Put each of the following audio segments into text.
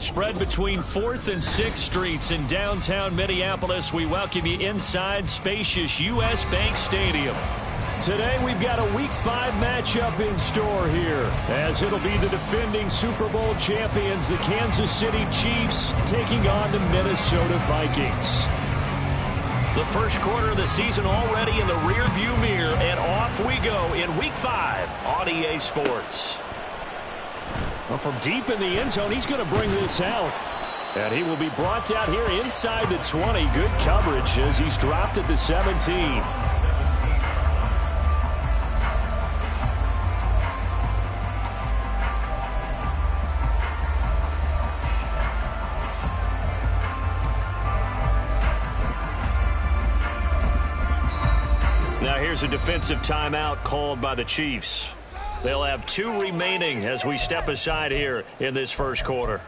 Spread between 4th and 6th Streets in downtown Minneapolis. We welcome you inside spacious U.S. Bank Stadium. Today we've got a Week 5 matchup in store here, as it'll be the defending Super Bowl champions, the Kansas City Chiefs, taking on the Minnesota Vikings. The first quarter of the season already in the rearview mirror, and off we go in Week 5 on EA Sports. Well, from deep in the end zone, he's going to bring this out. And he will be brought down here inside the 20. Good coverage as he's dropped at the 17. Now here's a defensive timeout called by the Chiefs. They'll have 2 remaining as we step aside here in this first quarter.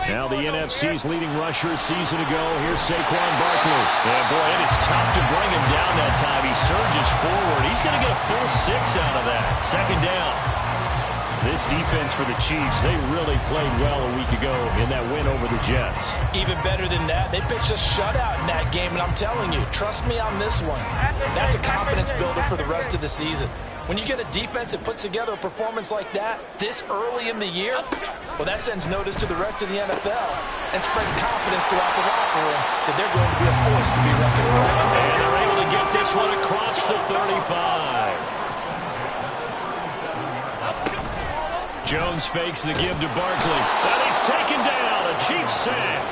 Now the NFC's leading rusher a season ago. Here's Saquon Barkley. And boy, it is tough to bring him down that time. He surges forward. He's going to get a full 6 out of that. Second down. This defense for the Chiefs, they really played well a week ago in that win over the Jets. Even better than that, they pitched a shutout in that game, and I'm telling you, trust me on this one. That's a confidence builder for the rest of the season. When you get a defense that puts together a performance like that this early in the year, well, that sends notice to the rest of the NFL and spreads confidence throughout the locker room that they're going to be a force to be reckoned with. And they're able to get this one across the 35. Jones fakes the give to Barkley. And he's taken down. A Chiefs sack.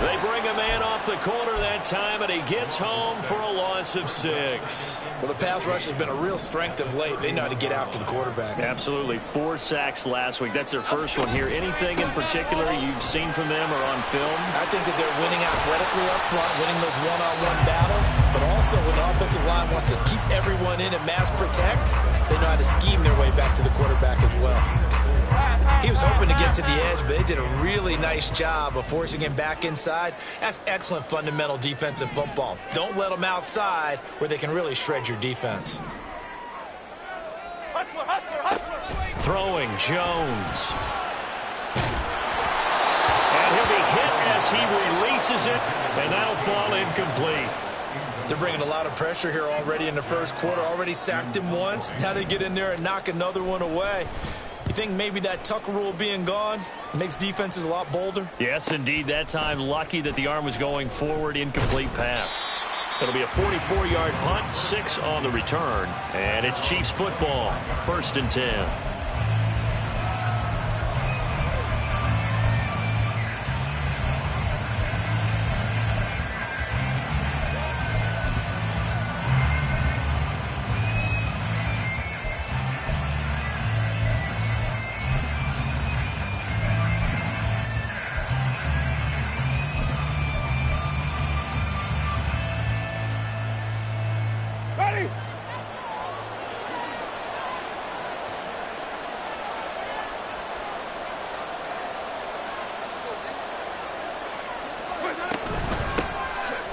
They bring a man off the corner that time, and he gets home for a loss of 6. Well, the pass rush has been a real strength of late. They know how to get after the quarterback. Absolutely. 4 sacks last week. That's their first one here. Anything in particular you've seen from them or on film? I think that they're winning athletically up front, winning those one-on-one battles, but also when the offensive line wants to keep everyone in and mass protect, they know how to scheme their way back to the quarterback as well. He was hoping to get to the edge, but they did a really nice job of forcing him back inside. That's excellent fundamental defensive football. Don't let them outside where they can really shred your defense. Throwing Jones. And he'll be hit as he releases it, and that'll fall incomplete. They're bringing a lot of pressure here already in the first quarter. Already sacked him once. Now they get in there and knock another one away. You think maybe that Tucker rule being gone makes defenses a lot bolder? Yes, indeed. That time, lucky that the arm was going forward. Incomplete pass. It'll be a 44-yard punt, 6 on the return. And it's Chiefs football, 1st and 10.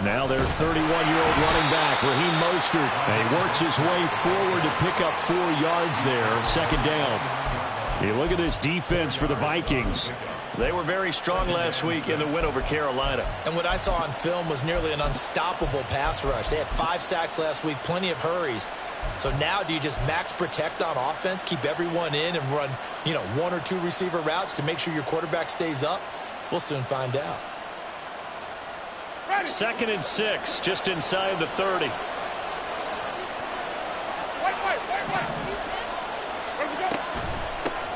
Now their 31-year-old running back, Raheem Mostert. And he works his way forward to pick up 4 yards there. Second down. You look at this defense for the Vikings. They were very strong last week in the win over Carolina. And what I saw on film was nearly an unstoppable pass rush. They had 5 sacks last week, plenty of hurries. So now do you just max protect on offense, keep everyone in and run, 1 or 2 receiver routes to make sure your quarterback stays up? We'll soon find out. 2nd and 6, just inside the 30.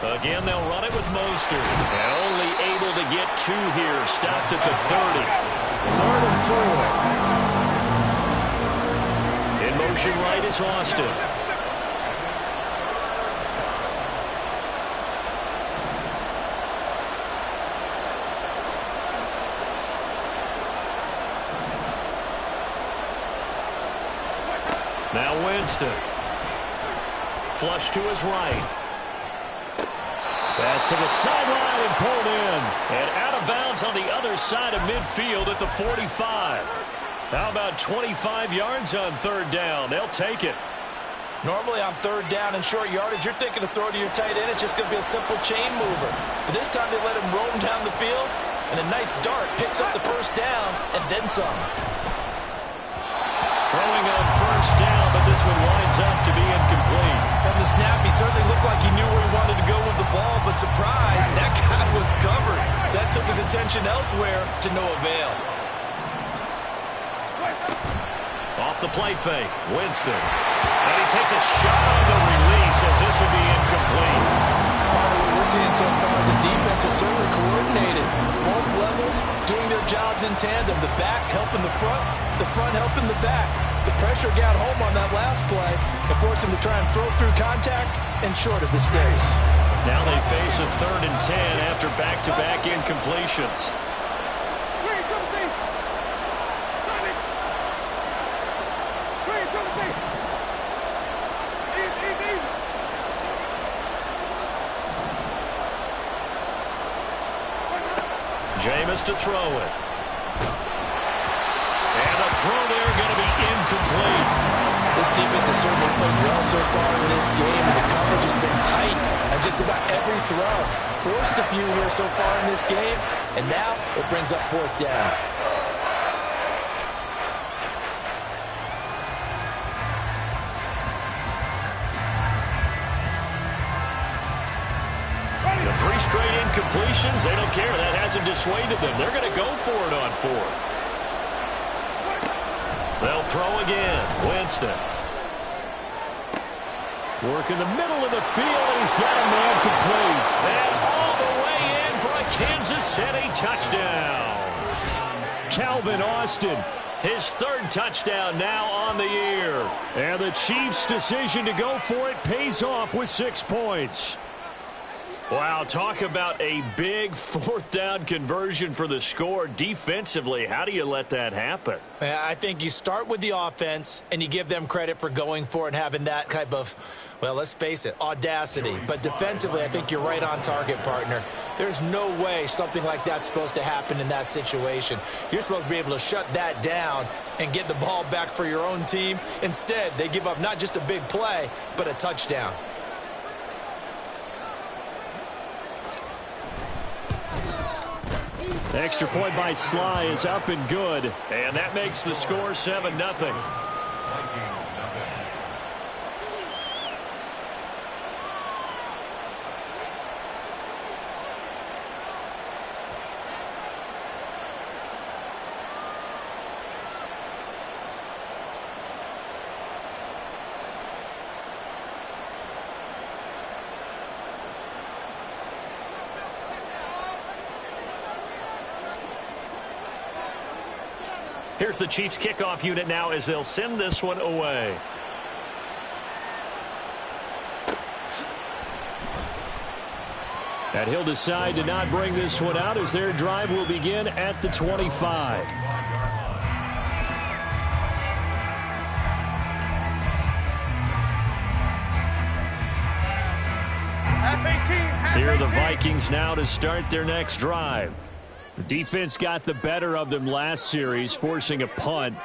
Again, they'll run it with Mostert. Only able to get 2 here. Stopped at the 30. 3rd and 4. In motion right is Austin. Now Winston. flush to his right. Pass to the sideline and pulled in. And out of bounds on the other side of midfield at the 45. How about 25 yards on third down? They'll take it. Normally on third down and short yardage, you're thinking to throw to your tight end. It's just going to be a simple chain mover. But this time they let him roam down the field, and a nice dart picks up the first down and then some. Throwing on first down, but this one winds up to be incomplete. From the snap, he certainly looked like he knew where he wanted to go with the ball, but surprise, that guy was covered. So that took his attention elsewhere to no avail. Off the play fake, Winston. And he takes a shot on the release as this will be incomplete. Part of what we're seeing so far is the defense is certainly coordinated. Both levels doing their jobs in tandem. The back helping the front helping the back. The pressure got home on that last play and forced him to try and throw through contact and short of the sticks. Now they face a 3rd and 10 after back-to-back incompletions. Jameis to throw it. And the throw there going to be incomplete. This defense has certainly played well so far in this game, and the coverage has been tight on just about every throw. Forced a few here so far in this game, and now it brings up 4th down. The 3 straight incompletions, they don't care. That hasn't dissuaded them. They're going to go for it on 4th. They'll throw again. Winston. Work in the middle of the field, and he's got a man complete. And all the way in for a Kansas City touchdown. Calvin Austin, his 3rd touchdown now on the year. And the Chiefs' decision to go for it pays off with 6 points. Wow, talk about a big 4th down conversion for the score. Defensively, how do you let that happen? I think you start with the offense, and you give them credit for going for it and having that type of, well, let's face it, audacity. But defensively, I think you're right on target, partner. There's no way something like that's supposed to happen in that situation. You're supposed to be able to shut that down and get the ball back for your own team. Instead, they give up not just a big play, but a touchdown. Extra point by Sly is up and good. And that makes the score 7-0. Here's the Chiefs kickoff unit now as they'll send this one away. And he'll decide to not bring this one out as their drive will begin at the 25. Here are the Vikings now to start their next drive. The defense got the better of them last series, forcing a punt.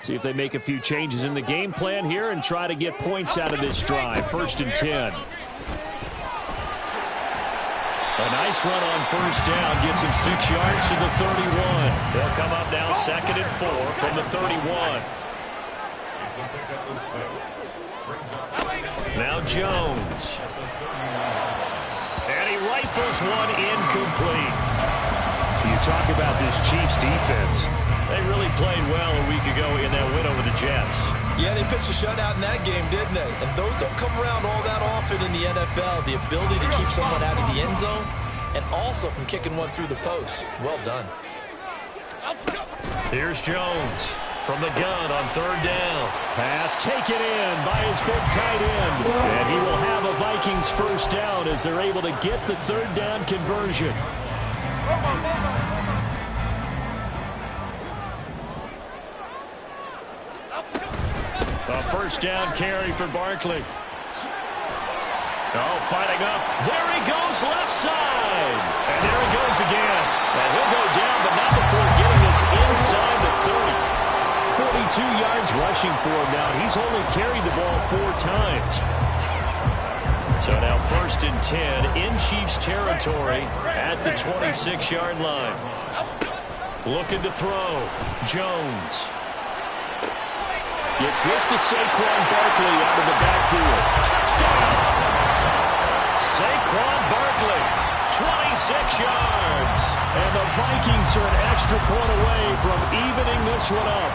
See if they make a few changes in the game plan here and try to get points out of this drive. 1st and 10. A nice run on first down gets him 6 yards to the 31. They'll come up now 2nd and 4 from the 31. Now Jones. And he rifles one incomplete. You talk about this Chiefs defense. They really played well a week ago in that win over the Jets. Yeah, they pitched a shutout in that game, didn't they? And those don't come around all that often in the NFL. The ability to keep someone out of the end zone and also from kicking one through the post. Well done. Here's Jones from the gun on 3rd down. Pass taken in by his big tight end. And he will have a Vikings 1st down as they're able to get the 3rd down conversion. A 1st down carry for Barkley. Oh, fighting up. There he goes, left side. And there he goes again. And he'll go down, but not before getting this inside the 30. 42 yards rushing for him now. He's only carried the ball 4 times. So now 1st and 10 in Chiefs territory at the 26-yard line. Looking to throw. Jones. Gets this to Saquon Barkley out of the backfield. Touchdown! Saquon Barkley, 26 yards. And the Vikings are an extra point away from evening this one up.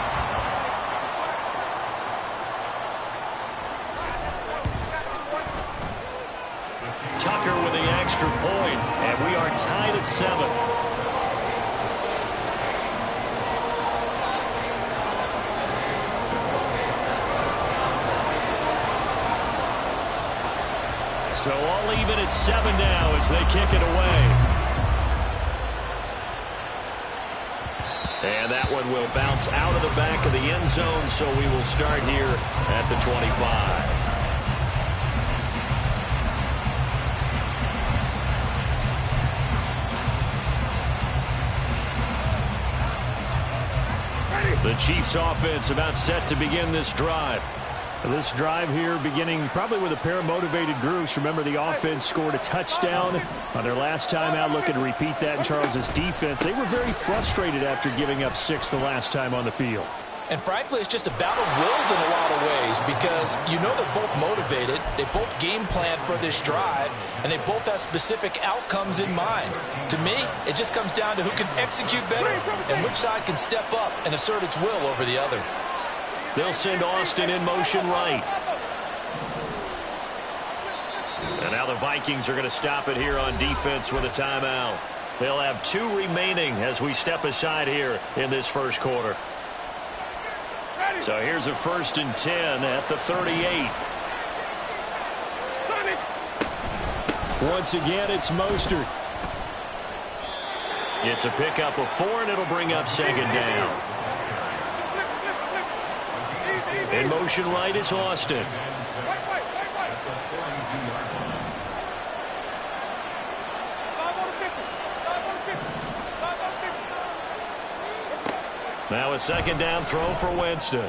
Tucker with the extra point, and we are tied at 7. So all even at 7 now as they kick it away. And that one will bounce out of the back of the end zone, so we will start here at the 25. The Chiefs offense about set to begin this drive. This drive here beginning probably with a pair of motivated groups. Remember, the offense scored a touchdown on their last time out. Looking to repeat that in Charles's defense. They were very frustrated after giving up 6 the last time on the field. And frankly, it's just a battle of wills in a lot of ways because you know they're both motivated. They both game plan for this drive, and they both have specific outcomes in mind. To me, it just comes down to who can execute better and which side can step up and assert its will over the other. They'll send Austin in motion right. And now the Vikings are going to stop it here on defense with a timeout. They'll have 2 remaining as we step aside here in this first quarter. So here's a 1st and 10 at the 38. Once again, it's Mostert. It's a pickup of 4, and it'll bring up 2nd down. In motion right is Austin. Now a 2nd down throw for Winston.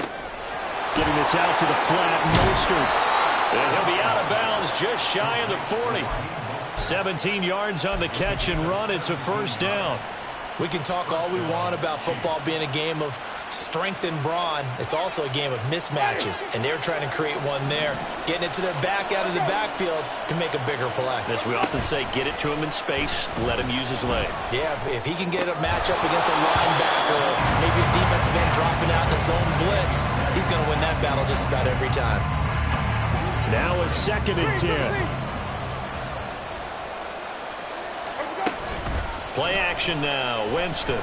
Getting this out to the flat, Mostert. And he'll be out of bounds just shy of the 40. 17 yards on the catch and run. It's a 1st down. We can talk all we want about football being a game of strength and brawn. It's also a game of mismatches, and they're trying to create one there, getting it to their back out of the backfield to make a bigger play. As we often say, get it to him in space, let him use his leg. Yeah, if he can get a matchup against a linebacker or maybe a defensive end dropping out in a zone blitz, he's going to win that battle just about every time. Now a 2nd and 10. Play action now, Winston.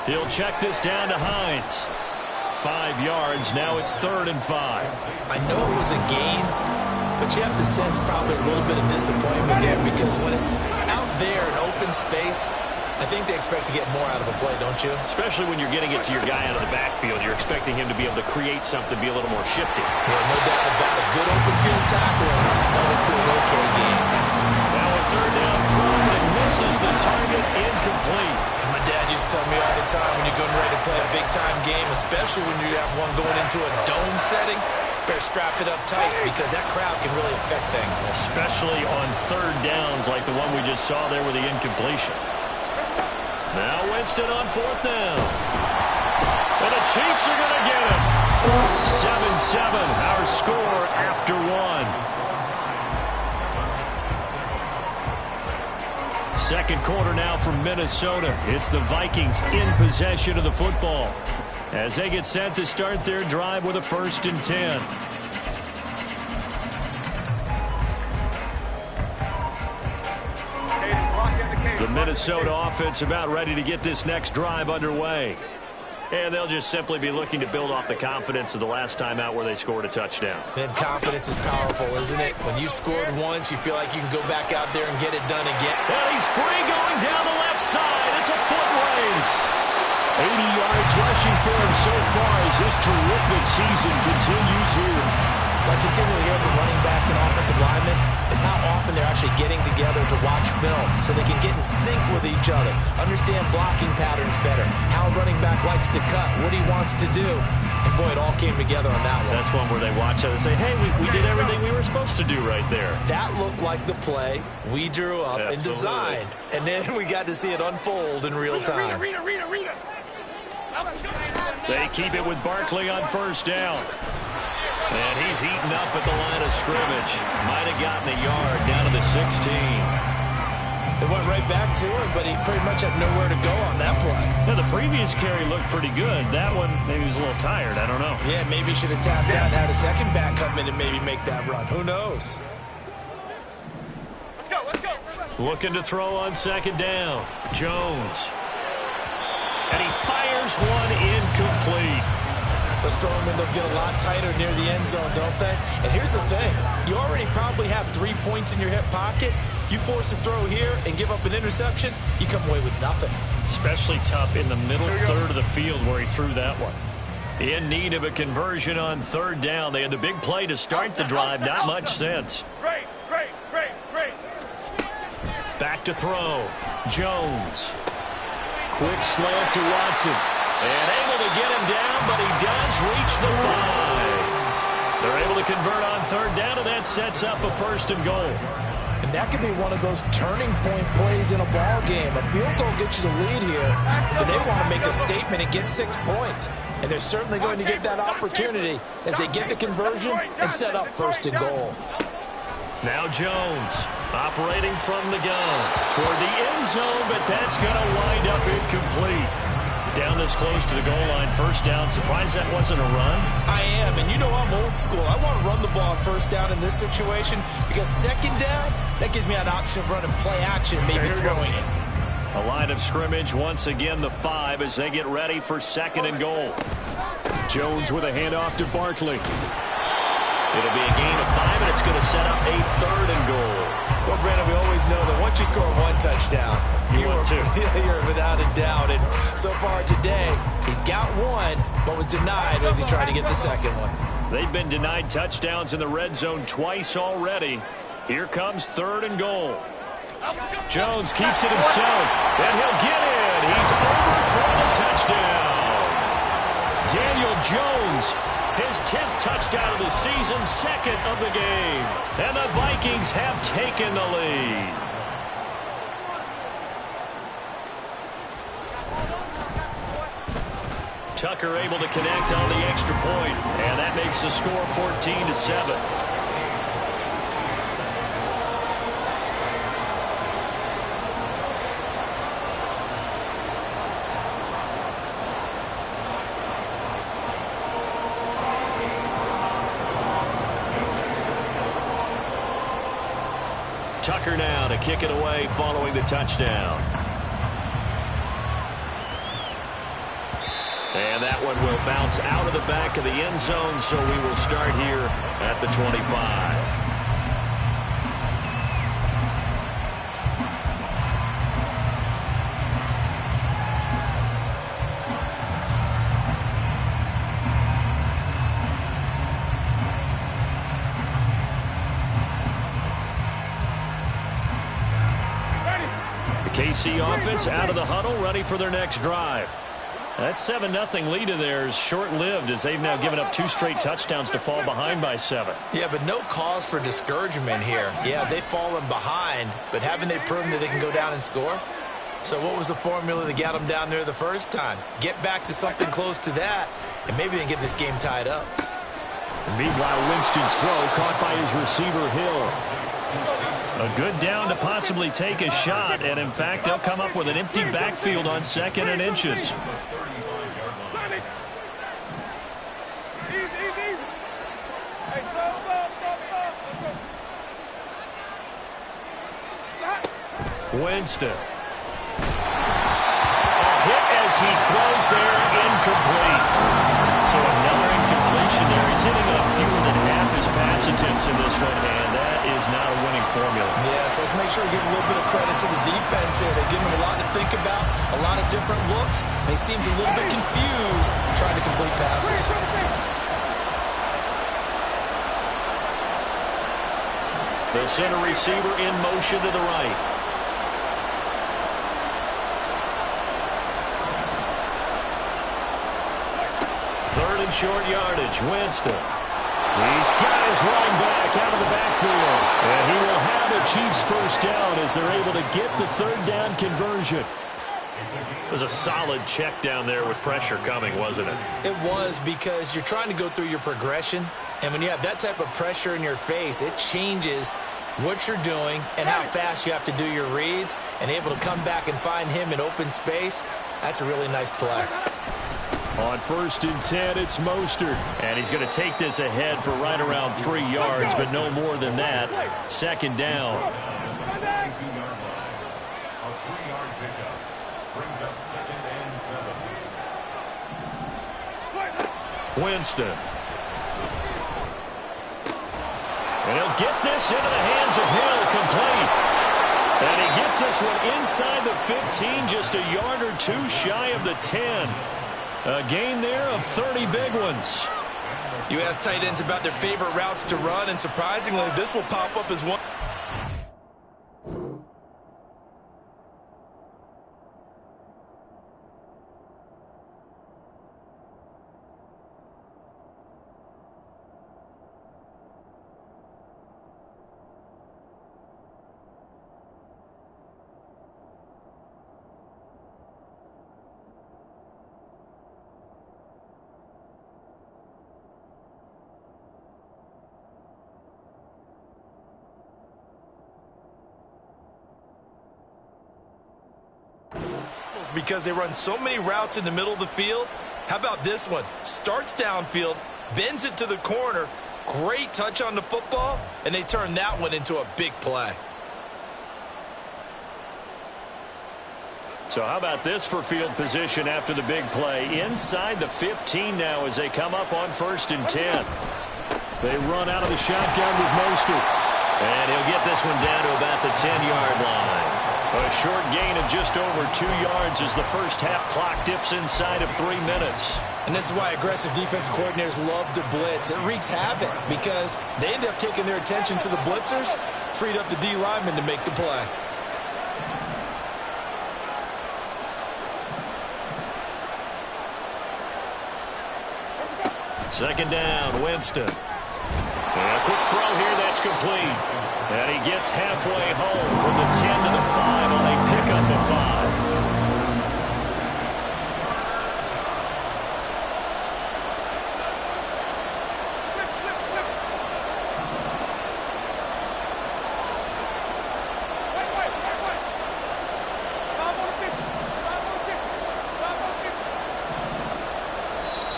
He'll check this down to Hines. 5 yards, now it's 3rd and 5. I know it was a gain, but you have to sense probably a little bit of disappointment there because when it's out there in open space, I think they expect to get more out of a play, don't you? Especially when you're getting it to your guy out of the backfield. You're expecting him to be able to create something, be a little more shifty. Yeah, no doubt about it. Good open field tackling held it to an okay game. Now a 3rd down throw, but it misses the target, incomplete. As my dad used to tell me all the time, when you're getting ready to play a big-time game, especially when you have one going into a dome setting, better strap it up tight because that crowd can really affect things. Especially on 3rd downs like the one we just saw there with the incompletion. Now Winston on 4th down. And the Chiefs are going to get it. 7-7, our score after 1. 2nd quarter now from Minnesota. It's the Vikings in possession of the football as they get set to start their drive with a 1st and 10. The Minnesota offense about ready to get this next drive underway. And they'll just simply be looking to build off the confidence of the last time out where they scored a touchdown. Then confidence is powerful, isn't it? When you've scored once, you feel like you can go back out there and get it done again. And he's free going down the left side. It's a foot race. 80 yards rushing for him so far as his terrific season continues here. I continue to hear from running backs and offensive linemen, to watch film so they can get in sync with each other, understand blocking patterns better, how a running back likes to cut, what he wants to do. And, boy, it all came together on that one. That's one where they watch it and say, hey, we did everything we were supposed to do right there. That looked like the play we drew up and designed. And then we got to see it unfold in real time. They keep it with Barkley on first down. And he's heating up at the line of scrimmage. Might have gotten a yard down to the 16. It went right back to him, but he pretty much had nowhere to go on that play. Now, the previous carry looked pretty good. That one, maybe he was a little tired. I don't know. Yeah, maybe he should have tapped out and had a second back come in and maybe make that run. Who knows? Let's go. Looking to throw on second down. Jones. And he fires one incomplete. Those throwing windows get a lot tighter near the end zone, don't they? And here's the thing. You already probably have 3 points in your hip pocket. You force a throw here and give up an interception, you come away with nothing. Especially tough in the middle third of the field where he threw that one. In need of a conversion on third down. They had the big play to start the drive. Not much sense. Great. Back to throw. Jones. Quick slant to Watson. And able to get him down, but he does reach the 5. They're able to convert on third down, and that sets up a 1st and goal. And that could be one of those turning point plays in a ball game. A field goal gets you the lead here, but they want to make a statement and get 6 points. And they're certainly going to get that opportunity as they get the conversion and set up 1st and goal. Now Jones operating from the gun toward the end zone, but that's going to wind up incomplete. Down this close to the goal line, 1st down. Surprised that wasn't a run? I am, and you know I'm old school. I want to run the ball on 1st down in this situation because 2nd down, that gives me an option of running play action and maybe throwing it. A line of scrimmage, once again the 5 as they get ready for 2nd and goal. Jones with a handoff to Barkley. It'll be a gain of 5, and it's going to set up a 3rd and goal. Well, Brandon, we always know that once you score 1 touchdown, you're without a doubt. And so far today, he's got 1, but was denied as he tried to get the 2nd one. They've been denied touchdowns in the red zone twice already. Here comes 3rd and goal. Jones keeps it himself, and he'll get in. He's over for the touchdown. Daniel Jones, his 10th touchdown of the season, 2nd of the game. And the Vikings have taken the lead. Tucker able to connect on the extra point, and that makes the score 14-7. Tucker now to kick it away following the touchdown. And that one will bounce out of the back of the end zone, so we will start here at the 25. KC offense out of the huddle, ready for their next drive. That 7-0 lead of theirs short-lived as they've now given up 2 straight touchdowns to fall behind by 7. Yeah, but no cause for discouragement here. Yeah, they've fallen behind, but haven't they proven that they can go down and score? So what was the formula that got them down there the first time? Get back to something close to that, and maybe they can get this game tied up. And meanwhile, Winston's throw caught by his receiver, Hill. A good down to possibly take a shot, and in fact, they'll come up with an empty backfield on 2nd and inches. Winston. A hit as he throws there, incomplete. So another incompletion there. He's hitting on fewer than half his pass attempts in this one, and that is not a winning formula. Yes, let's make sure we give a little bit of credit to the defense here. They're giving him a lot to think about, a lot of different looks, and he seems a little bit confused trying to complete passes. The center receiver in motion to the right. Third and short yardage. Winston. He's got his running back out of the backfield. And he will have the Chiefs first down as they're able to get the third down conversion. It was a solid check down there with pressure coming, wasn't it? It was, because you're trying to go through your progression. And when you have that type of pressure in your face, it changes what you're doing and how fast you have to do your reads. And able to come back and find him in open space, that's a really nice play. On 1st and 10, it's Mostert. And he's going to take this ahead for right around 3 yards, but no more than that. Second down. Winston. And he'll get this into the hands of Hill, complete. And he gets this one inside the 15, just a yard or 2 shy of the 10. A gain there of 30 big ones. You ask tight ends about their favorite routes to run, and surprisingly, this will pop up as one. Because they run so many routes in the middle of the field. How about this one? Starts downfield, bends it to the corner, great touch on the football, and they turn that one into a big play. So how about this for field position after the big play? Inside the 15 now as they come up on 1st and 10. They run out of the shotgun with Mostert. And he'll get this one down to about the 10-yard line. A short gain of just over 2 yards as the first half clock dips inside of 3 minutes. And this is why aggressive defense coordinators love to blitz. It wreaks havoc because they end up taking their attention to the blitzers, freed up the D lineman to make the play. Second down, Winston. And a quick throw here that's complete. And he gets halfway home from the 10 to the 5 on a pickup of 5.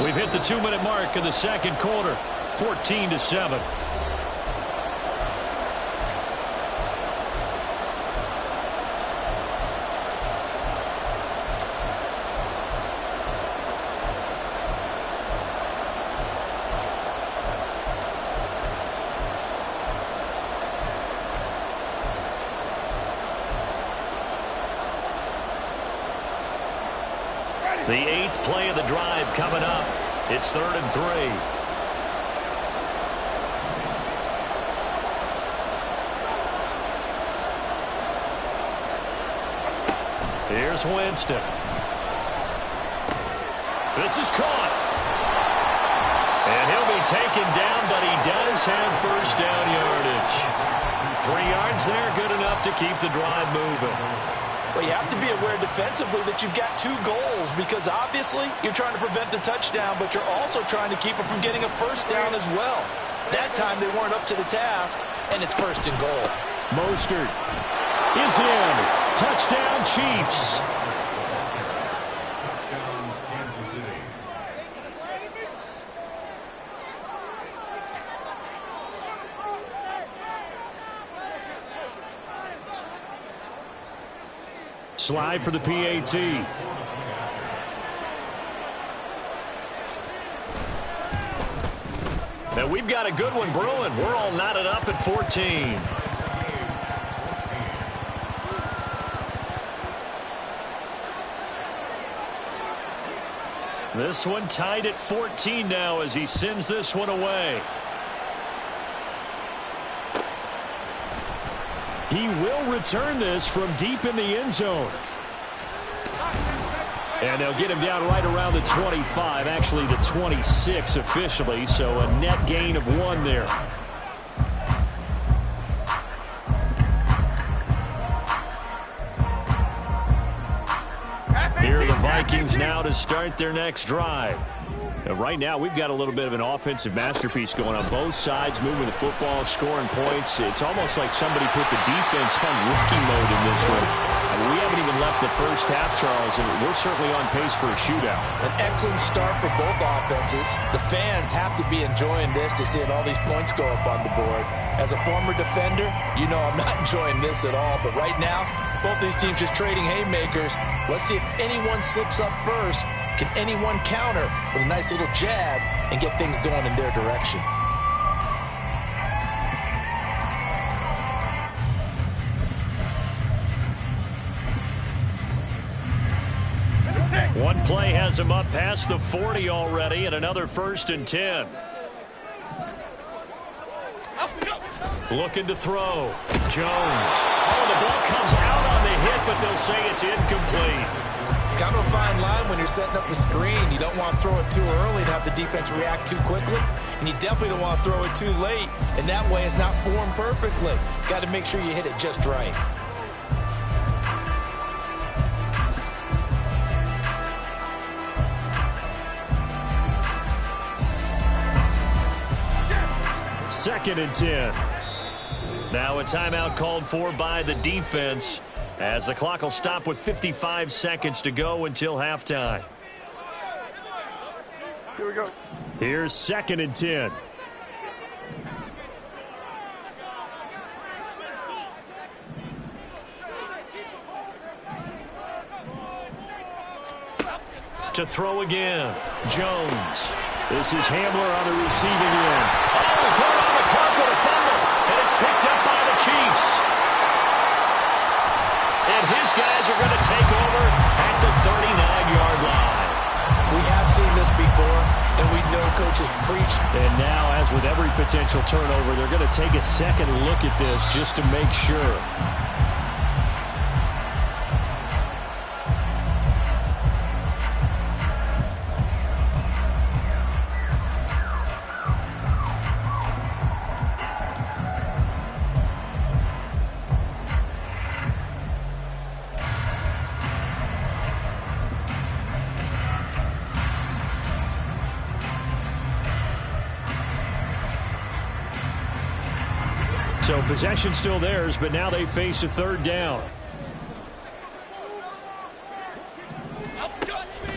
We've hit the 2-minute mark in the second quarter, 14-7. The 8th play of the drive coming up. It's 3rd and 3. Here's Winston. This is caught. And he'll be taken down, but he does have first down yardage. 3 yards there, good enough to keep the drive moving. Well, you have to be aware defensively that you've got 2 goals because obviously you're trying to prevent the touchdown, but you're also trying to keep it from getting a first down as well. That time they weren't up to the task, and it's 1st and goal. Mostert is in. Touchdown, Chiefs. Slide for the PAT. Now we've got a good one brewing. We're all knotted up at 14. This one tied at 14 now as he sends this one away. He will return this from deep in the end zone. And they'll get him down right around the 25, actually the 26 officially, so a net gain of 1 there. Here are the Vikings now to start their next drive. Right now, we've got a little bit of an offensive masterpiece going on both sides, moving the football, scoring points. It's almost like somebody put the defense on rookie mode in this one. We haven't even left the first half, Charles, and we're certainly on pace for a shootout. An excellent start for both offenses. The fans have to be enjoying this to seeing all these points go up on the board. As a former defender, you know I'm not enjoying this at all. But right now, both these teams just trading haymakers. Let's see if anyone slips up first. Can anyone counter with a nice little jab and get things going in their direction? One play has him up past the 40 already, and another 1st and 10. Looking to throw. Jones. Oh, the ball comes out on the hit, but they'll say it's incomplete. Kind of a fine line when you're setting up the screen. You don't want to throw it too early and have the defense react too quickly. And you definitely don't want to throw it too late. And that way it's not formed perfectly. Got to make sure you hit it just right. Second and 10. Now a timeout called for by the defense, as the clock will stop with 55 seconds to go until halftime. Here we go. Here's 2nd and 10. To throw again. Jones. This is Hamler on the receiving end. Oh, put it on the carpet, a fumble, and it's picked up by the Chiefs. And his guys are going to take over at the 39-yard line. We have seen this before, and we know coaches preach. And now, as with every potential turnover, they're going to take a second look at this just to make sure. So possession still theirs, but now they face a 3rd down.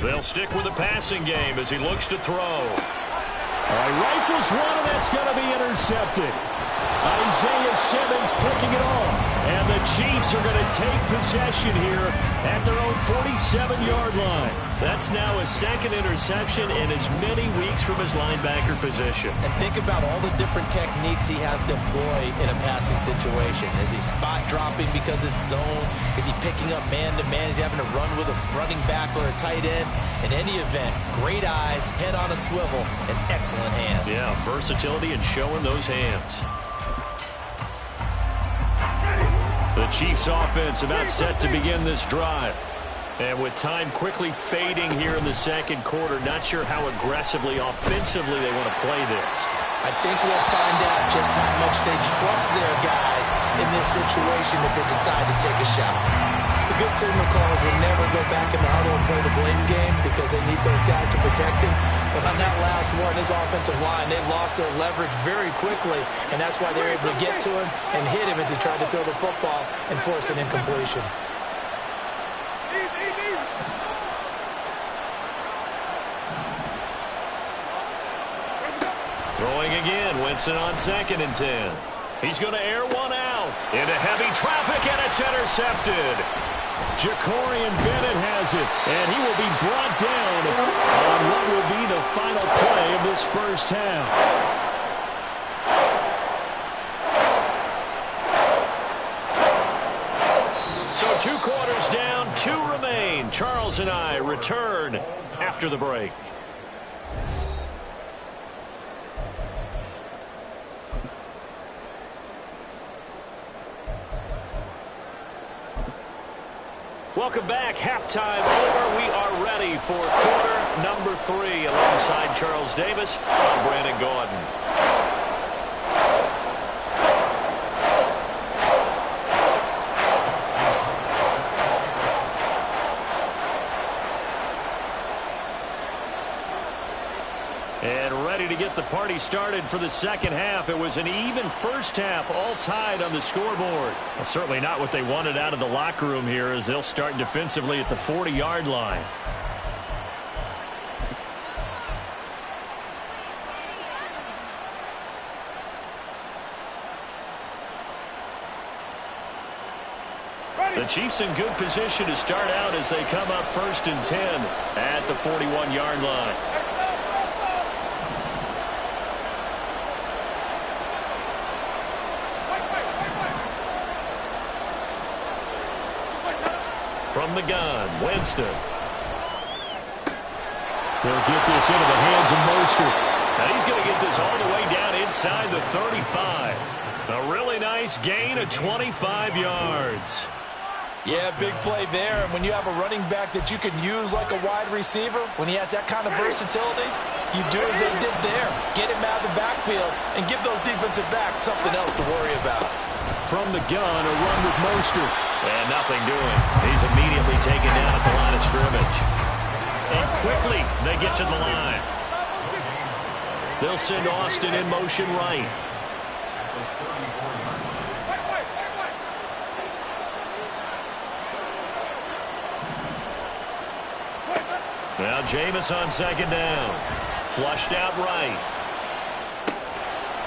They'll stick with the passing game as he looks to throw. All right, rifles one, and that's going to be intercepted. Isaiah Simmons picking it off. And the Chiefs are going to take possession here at their own 47-yard line. That's now his 2nd interception in as many weeks from his linebacker position. And think about all the different techniques he has to employ in a passing situation. Is he spot dropping because it's zone? Is he picking up man-to-man? Is he having to run with a running back or a tight end? In any event, great eyes, head on a swivel, and excellent hands. Yeah, versatility and showing those hands. The Chiefs offense about set to begin this drive. And with time quickly fading here in the 2nd quarter, not sure how aggressively, offensively they want to play this. I think we'll find out just how much they trust their guys in this situation if they decide to take a shot. The good signal callers will never go back in the huddle and play the blame game because they need those guys to protect him. But on that last one, his offensive line, they lost their leverage very quickly, and that's why they're able to get to him and hit him as he tried to throw the football and force an incompletion. Throwing again, Winston on 2nd and 10. He's going to air one out into heavy traffic, and it's intercepted. Jacorian Bennett has it, and he will be brought down on what will be the final play of this first half. So 2 quarters down, 2 remain. Charles and I return after the break. Welcome back. Halftime over. We are ready for quarter number 3. Alongside Charles Davis, I'm Brandon Gordon. And ready to get the party started for the second half. It was an even first half, all tied on the scoreboard. Well, certainly not what they wanted out of the locker room here, as they'll start defensively at the 40-yard line. The Chiefs in good position to start out as they come up 1st and 10 at the 41-yard line. From the gun, Winston. He'll get this into the hands of Mostert. And he's going to get this all the way down inside the 35. A really nice gain of 25 yards. Yeah, big play there. And when you have a running back that you can use like a wide receiver, when he has that kind of versatility, you do as they did there. Get him out of the backfield and give those defensive backs something else to worry about. From the gun, a run with Mostert. And nothing doing. He's immediately taken down at the line of scrimmage. And quickly, they get to the line. They'll send Austin in motion right. Now Jameis on second down. Flushed out right.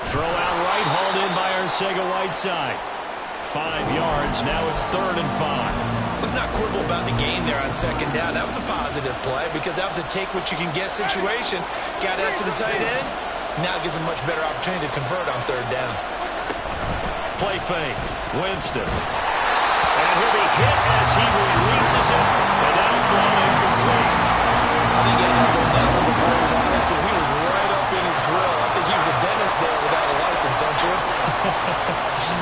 Throw out right, hauled in by Arcega-Whiteside. 5 yards. Now it's 3rd and 5. Let's not quibble about the gain there on second down. That was a positive play because that was a take-what-you-can-get situation. Got out to the tight end. Now it gives him a much better opportunity to convert on 3rd down. Play fake. Winston. And he'll be hit as he releases it. And that'll fall incomplete. I think he ended up going down with the ball he wanted to. He was right up in his grill. I think he was a dentist there without a license, don't you?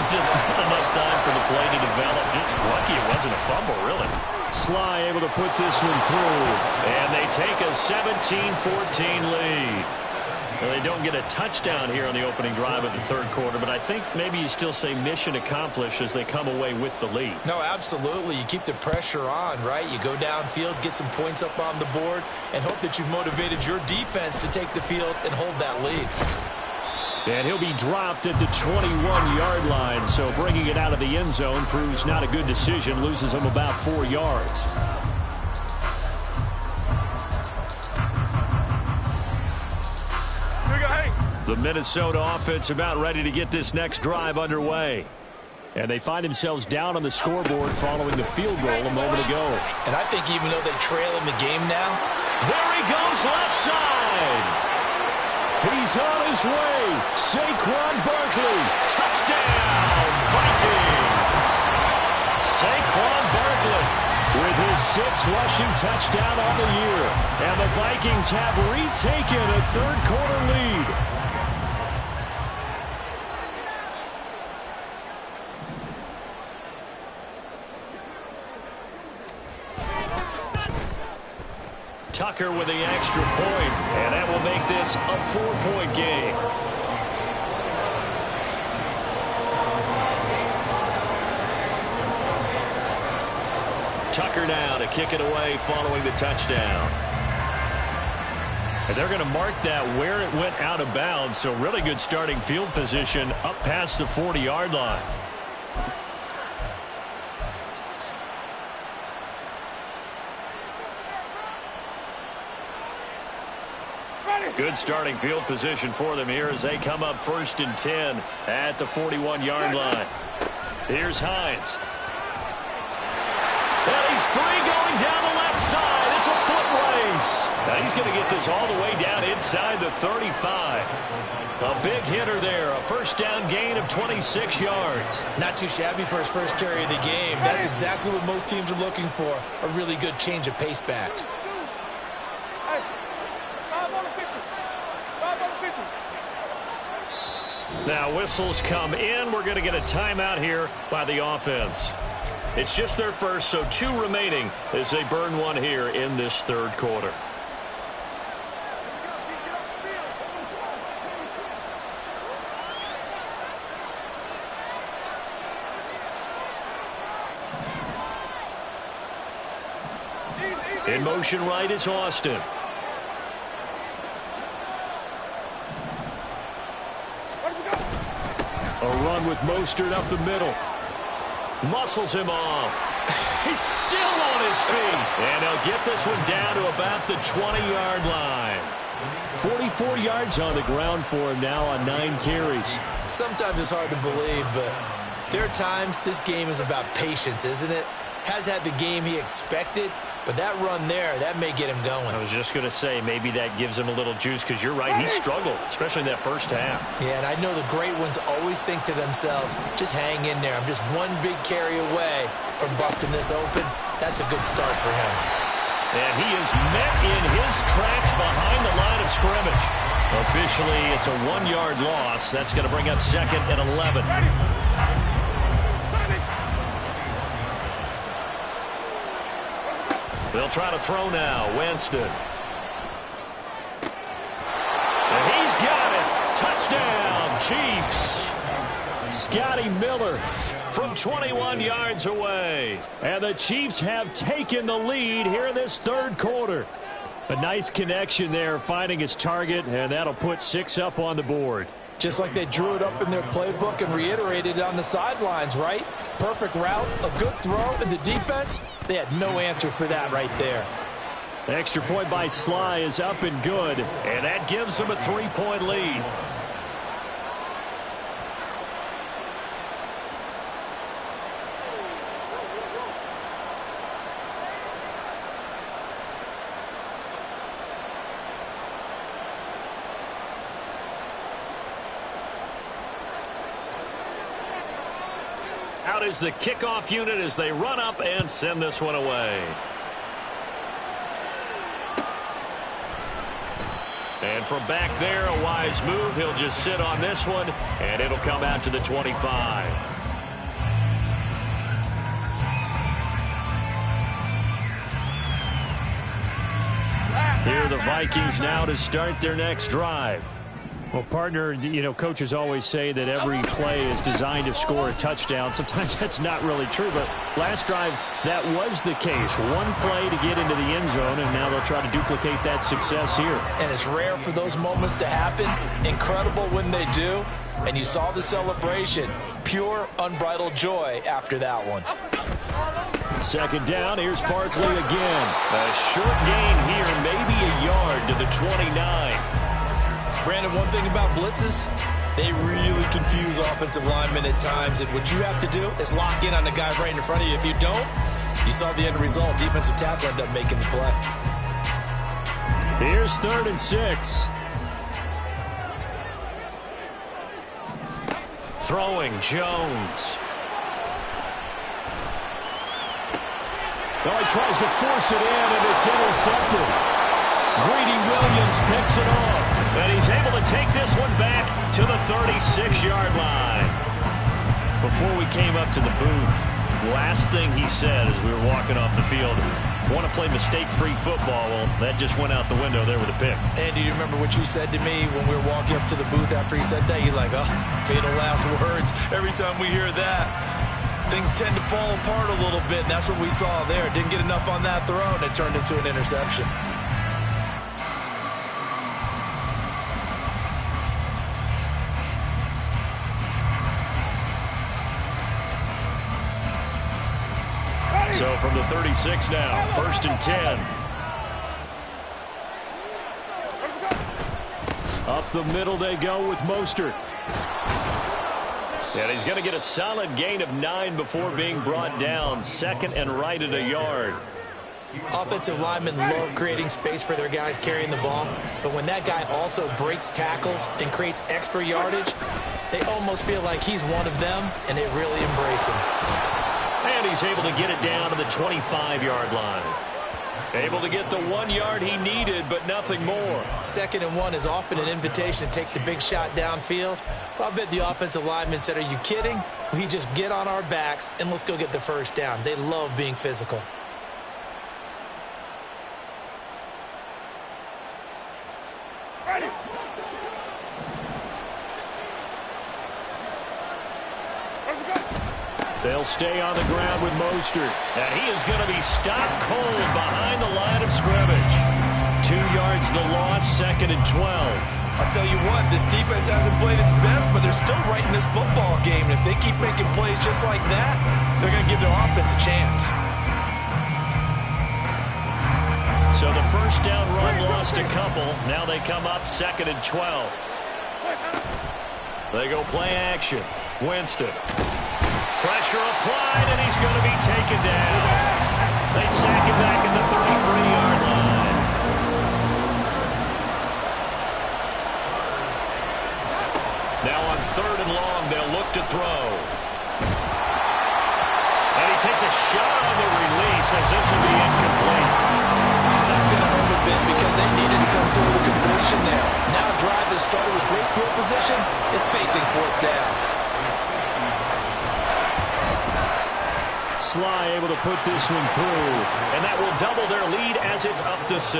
Just not enough time for the play to develop. Just lucky it wasn't a fumble, really. Sly able to put this one through. And they take a 17-14 lead. Well, they don't get a touchdown here on the opening drive of the 3rd quarter, but I think maybe you still say mission accomplished as they come away with the lead. No, absolutely. You keep the pressure on, right? You go downfield, get some points up on the board, and hope that you've motivated your defense to take the field and hold that lead. And he'll be dropped at the 21-yard line, so bringing it out of the end zone proves not a good decision, loses him about 4 yards. The Minnesota offense about ready to get this next drive underway. And they find themselves down on the scoreboard following the field goal a moment ago. And I think even though they trail in the game now, there he goes left side. He's on his way. Saquon Barkley. Touchdown, Vikings. Saquon Barkley with his 6th rushing touchdown on the year. And the Vikings have retaken a 3rd quarter lead. Tucker with the extra point, and that will make this a 4-point game. Tucker now to kick it away following the touchdown. And they're going to mark that where it went out of bounds, so really good starting field position up past the 40-yard line. Good starting field position for them here as they come up 1st and 10 at the 41-yard line. Here's Hines. And he's free going down the left side. It's a foot race. Now he's going to get this all the way down inside the 35. A big hitter there. A 1st down gain of 26 yards. Not too shabby for his first carry of the game. That's exactly what most teams are looking for. A really good change of pace back. Now whistles come in. We're going to get a timeout here by the offense. It's just their first, so 2 remaining as they burn one here in this third quarter. In motion right is Austin. A run with Mostert up the middle. Muscles him off. He's still on his feet. And he'll get this one down to about the 20-yard line. 44 yards on the ground for him now on 9 carries. Sometimes it's hard to believe, but there are times this game is about patience, isn't it? Has had the game he expected, but that run there, that may get him going. I was just going to say, maybe that gives him a little juice, because you're right, he struggled, especially in that first half. Yeah, and I know the great ones always think to themselves, just hang in there. I'm just one big carry away from busting this open. That's a good start for him. And he is met in his tracks behind the line of scrimmage. Officially, it's a 1-yard loss. That's going to bring up 2nd and 11. They'll try to throw now. Winston. And he's got it. Touchdown, Chiefs. Scotty Miller from 21 yards away. And the Chiefs have taken the lead here in this third quarter. A nice connection there, finding his target, and that'll put 6 up on the board. Just like they drew it up in their playbook and reiterated it on the sidelines, right? Perfect route, a good throw, and the defense, they had no answer for that right there. The extra point by Sly is up and good, and that gives them a 3-point lead. Out is the kickoff unit as they run up and send this one away. And from back there, a wise move. He'll just sit on this one, and it'll come out to the 25. Here are the Vikings now to start their next drive. Well, partner, you know, coaches always say that every play is designed to score a touchdown. Sometimes that's not really true, but last drive, that was the case. One play to get into the end zone, and now they'll try to duplicate that success here. And it's rare for those moments to happen. Incredible when they do. And you saw the celebration. Pure, unbridled joy after that one. 2nd down, here's Barkley again. A short gain here, maybe a yard to the 29. Brandon, one thing about blitzes, they really confuse offensive linemen at times, and what you have to do is lock in on the guy right in front of you. If you don't, you saw the end result. Defensive tackle ended up making the play. Here's 3rd and 6. Throwing, Jones. Well, he tries to force it in, and it's intercepted. Greedy Williams picks it off, and he's able to take this one back to the 36-yard line. Before we came up to the booth, the last thing he said as we were walking off the field, want to play mistake-free football. Well, that just went out the window there with a pick. And do you remember what you said to me when we were walking up to the booth after he said that? You're like, oh, fatal last words. Every time we hear that, things tend to fall apart a little bit, and that's what we saw there. Didn't get enough on that throw, and it turned into an interception. So from the 36 now, 1st and 10. Up the middle they go with Mostert. And he's going to get a solid gain of 9 before being brought down. 2nd and right at a yard. Offensive linemen love creating space for their guys carrying the ball, but when that guy also breaks tackles and creates extra yardage, they almost feel like he's one of them, and they really embrace him. And he's able to get it down to the 25-yard line. Able to get the 1 yard he needed, but nothing more. 2nd and 1 is often an invitation to take the big shot downfield. Well, I bet the offensive lineman said, are you kidding? We just get on our backs and let's go get the first down. They love being physical. They'll stay on the ground with Mostert. And he is going to be stopped cold behind the line of scrimmage. 2 yards the loss, 2nd and 12. I'll tell you what, this defense hasn't played its best, but they're still right in this football game. And if they keep making plays just like that, they're going to give their offense a chance. So the first down run lost a couple. Now they come up 2nd and 12. They go play action. Winston. Pressure applied, and he's going to be taken down. They sack him back at the 33-yard line. Now on 3rd and long, they'll look to throw. And he takes a shot on the release as this will be incomplete. That's going to hurt a bit because they needed to come through with a completion there. Now a drive that started with great field position is facing 4th down. Sly able to put this one through, and that will double their lead as it's up to 6.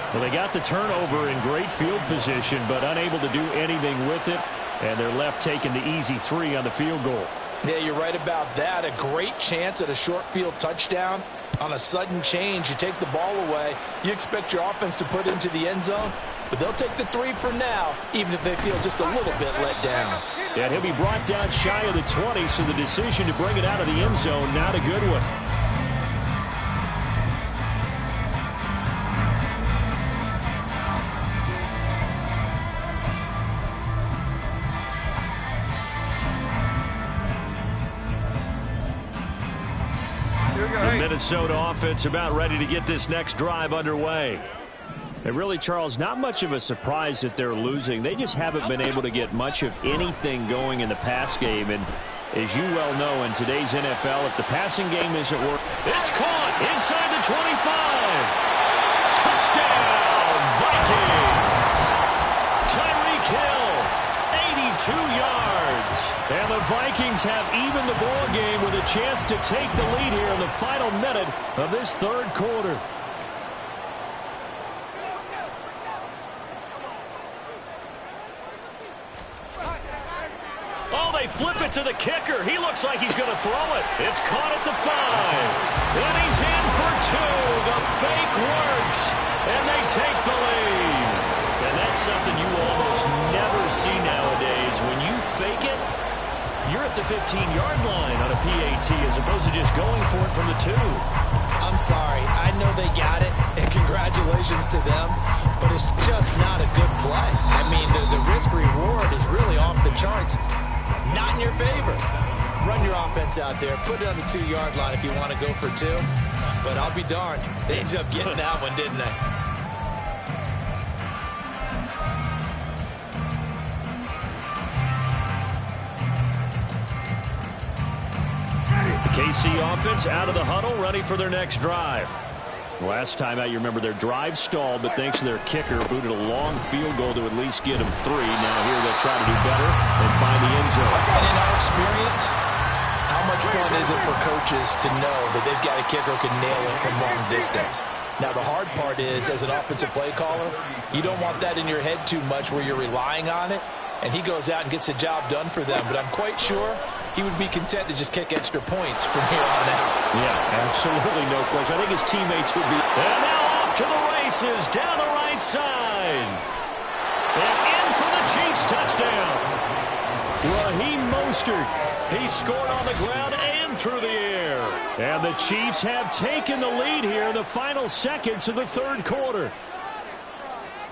Well, they got the turnover in great field position, but unable to do anything with it, and they're left taking the easy 3 on the field goal. Yeah, you're right about that. A great chance at a short field touchdown. On a sudden change, you take the ball away. You expect your offense to put into the end zone, but they'll take the 3 for now, even if they feel just a little bit let down. Yeah, he'll be brought down shy of the 20, so the decision to bring it out of the end zone, not a good one. The Minnesota offense about ready to get this next drive underway. And really, Charles, not much of a surprise that they're losing. They just haven't been able to get much of anything going in the pass game. And as you well know, in today's NFL, if the passing game isn't working, it's caught inside the 25. Touchdown, Vikings. Tyreek Hill, 82 yards. And the Vikings have evened the ball game with a chance to take the lead here in the final minute of this 3rd quarter. They flip it to the kicker. He looks like he's going to throw it. It's caught at the 5. And he's in for 2. The fake works. And they take the lead. And that's something you almost never see nowadays. When you fake it, you're at the 15-yard line on a PAT as opposed to just going for it from the 2. I'm sorry. I know they got it, and congratulations to them, but it's just not a good play. I mean, the risk-reward is really off the charts. Not in your favor. Run your offense out there. Put it on the 2-yard line if you want to go for 2. But I'll be darned. They ended up getting that one, didn't they? The KC offense out of the huddle, ready for their next drive. Last time out, you remember their drive stalled, but thanks to their kicker, booted a long field goal to at least get them 3. Now here they'll try to do better and find the end zone. And in our experience, how much fun is it for coaches to know that they've got a kicker who can nail it from long distance? Now, the hard part is, as an offensive play caller, you don't want that in your head too much where you're relying on it, and he goes out and gets the job done for them. But I'm quite sure he would be content to just kick extra points from here on out. Yeah, absolutely no question. I think his teammates would be. And now off to the races, down the right side. And in for the Chiefs touchdown. Raheem Mostert. He scored on the ground and through the air. And the Chiefs have taken the lead here in the final seconds of the 3rd quarter.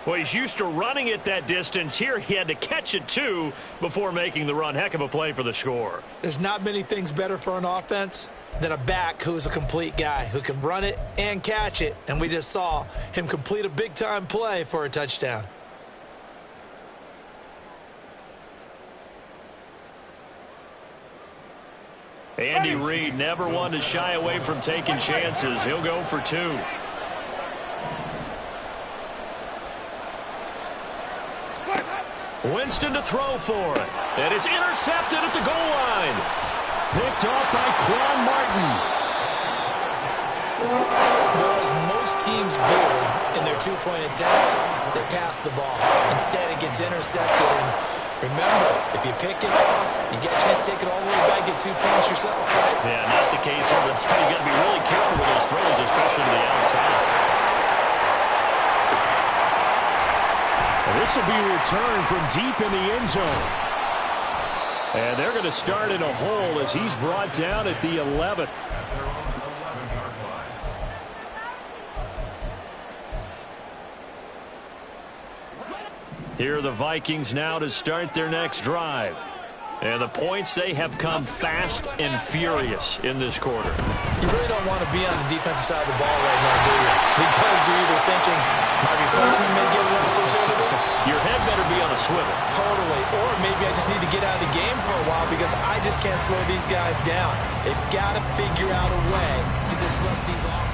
Well, he's used to running it that distance. Here he had to catch it, too, before making the run. Heck of a play for the score. There's not many things better for an offense than a back who's a complete guy who can run it and catch it. And we just saw him complete a big-time play for a touchdown. Andy Reid never one to shy away from taking chances. He'll go for 2. Winston to throw for it. And it's intercepted at the goal line. Picked off by Quan Martin. Well, as most teams do in their two-point attempt, they pass the ball. Instead, it gets intercepted. And remember, if you pick it off, you get a chance to take it all the way back, get 2 points yourself, right? Yeah, not the case here. That's why you got to be really careful with those throws, especially to the outside. This will be returned from deep in the end zone. And they're going to start in a hole as he's brought down at the 11. Here are the Vikings now to start their next drive. And the points, they have come fast and furious in this quarter. You really don't want to be on the defensive side of the ball right now, do you? Because you're either thinking, my replacement may get an opportunity. Your head better be on a swivel. Totally. Or maybe I just need to get out of the game for a while because I just can't slow these guys down. They've got to figure out a way to disrupt these offenses.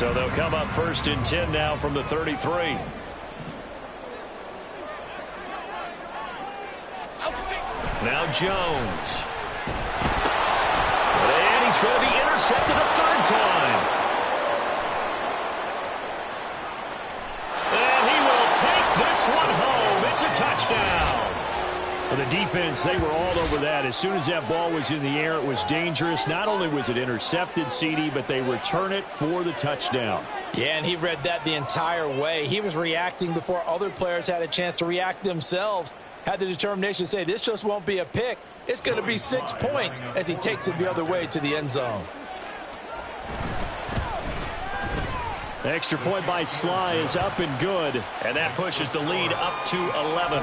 So they'll come up 1st and 10 now from the 33. Now Jones. And he's going to be intercepted a 3rd time. And he will take this one home. It's a touchdown. The defense, they were all over that. As soon as that ball was in the air, it was dangerous. Not only was it intercepted, CD, but they return it for the touchdown. Yeah, and he read that the entire way. He was reacting before other players had a chance to react themselves. Had the determination to say, this just won't be a pick. It's going to be 6 points as he takes it the other way to the end zone. Extra point by Sly is up and good. And that pushes the lead up to 11.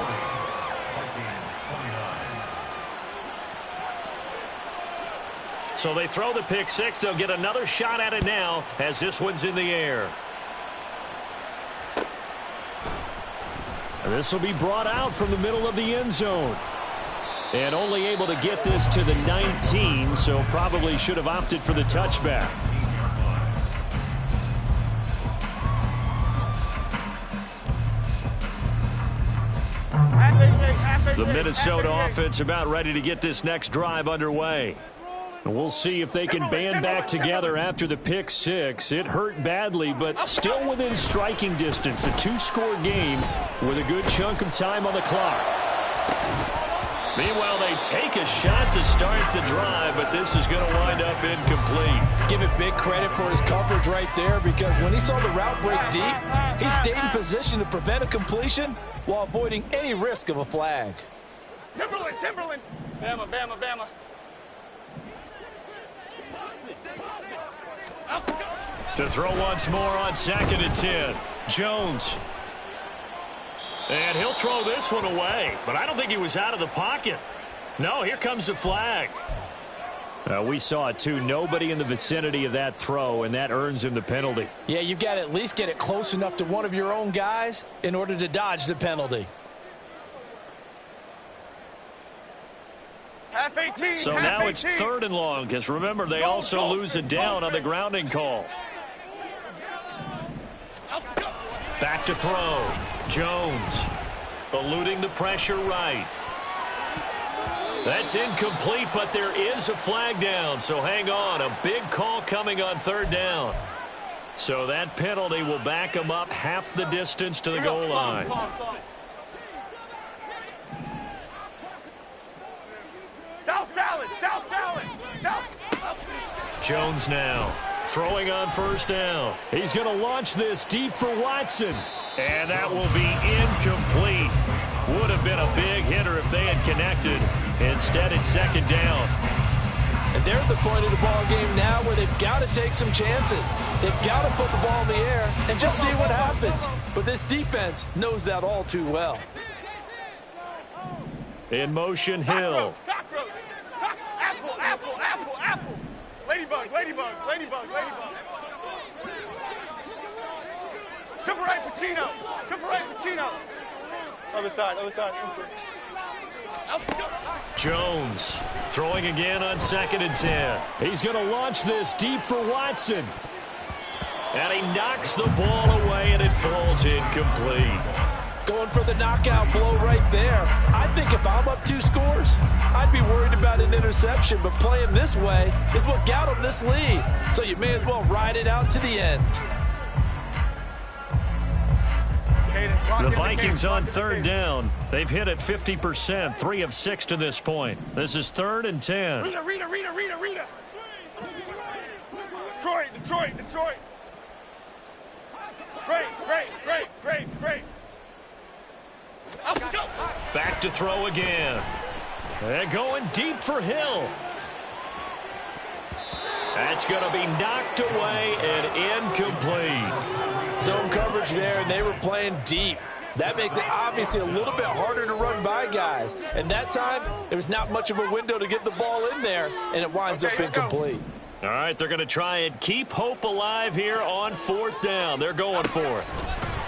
So they throw the pick 6. They'll get another shot at it now as this one's in the air. And this will be brought out from the middle of the end zone. And only able to get this to the 19, so probably should have opted for the touchback. The Minnesota offense about ready to get this next drive underway. And we'll see if they can band back together after the pick 6. It hurt badly, but still within striking distance. A 2-score game with a good chunk of time on the clock. Meanwhile, they take a shot to start the drive, but this is going to wind up incomplete. Give it big credit for his coverage right there because when he saw the route break deep, he stayed in position to prevent a completion while avoiding any risk of a flag. Timberland. Bama, Bama, Bama. To throw once more on 2nd and 10. Jones. And he'll throw this one away. But I don't think he was out of the pocket. No, here comes the flag. We saw it too. Nobody in the vicinity of that throw, and that earns him the penalty. Yeah, you've got to at least get it close enough to one of your own guys in order to dodge the penalty. Half 18. So now it's 3rd and long, because remember, they also lose it down on the grounding call. Back to throw. Jones eluding the pressure right. That's incomplete, but there is a flag down, so hang on. A big call coming on 3rd down. So that penalty will back them up half the distance to the goal line. South salad. Jones now throwing on 1st down. He's going to launch this deep for Watson. And that will be incomplete. Would have been a big hitter if they had connected. Instead, it's 2nd down. And they're at the point of the ball game now where they've got to take some chances. They've got to put the ball in the air and just see what happens. But this defense knows that all too well. In motion, Hill. Cockroach. Apple. Ladybug. Triple right, Pacino. Triple right, Pacino. Other side, other side. Jones throwing again on 2nd and 10. He's going to launch this deep for Watson. And he knocks the ball away, and it falls incomplete. Going for the knockout blow right there. I think if I'm up 2 scores, I'd be worried about an interception, but playing this way is what got him this lead. So you may as well ride it out to the end. The Vikings on 3rd down. They've hit it 50%, 3 of 6 to this point. This is 3rd and 10. Rita. Detroit. Great. Back to throw again. And going deep for Hill. That's going to be knocked away and incomplete. Zone coverage there, and they were playing deep. That makes it obviously a little bit harder to run by guys. And that time, there was not much of a window to get the ball in there, and it winds up incomplete. All right, they're going to try and keep hope alive here on 4th down. They're going for it.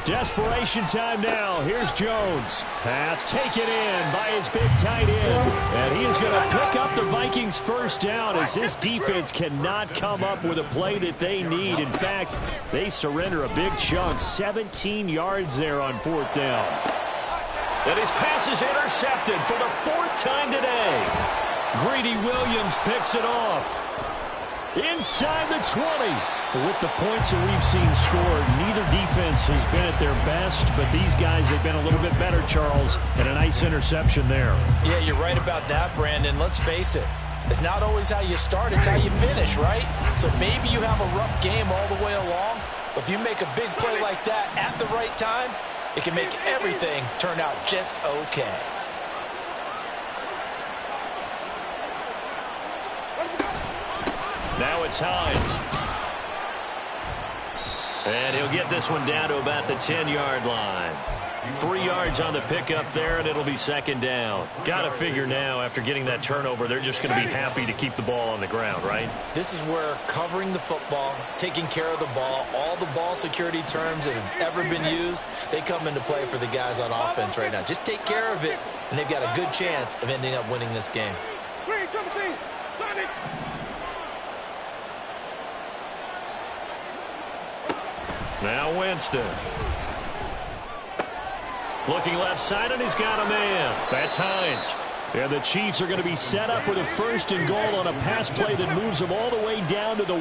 Desperation time now. Here's Jones. Pass taken in by his big tight end. And he is going to pick up the Vikings' 1st down as this defense cannot come up with a play that they need. In fact, they surrender a big chunk, 17 yards there on 4th down. And his pass is intercepted for the 4th time today. Greedy Williams picks it off. Inside the 20. With the points that we've seen scored, neither defense has been at their best, but these guys have been a little bit better, Charles, and a nice interception there. Yeah, you're right about that, Brandon. Let's face it. It's not always how you start, it's how you finish, right? So maybe you have a rough game all the way along, but if you make a big play like that at the right time, it can make everything turn out just okay. Now it's Hines. And he'll get this one down to about the 10-yard line. 3 yards on the pickup there, and it'll be 2nd down. Got to figure now, after getting that turnover, they're just going to be happy to keep the ball on the ground, right? This is where covering the football, taking care of the ball, all the ball security terms that have ever been used, they come into play for the guys on offense right now. Just take care of it, and they've got a good chance of ending up winning this game. Now Winston. Looking left side, and he's got a man. That's Hines. And the Chiefs are going to be set up with a 1st and goal on a pass play that moves them all the way down to the 1.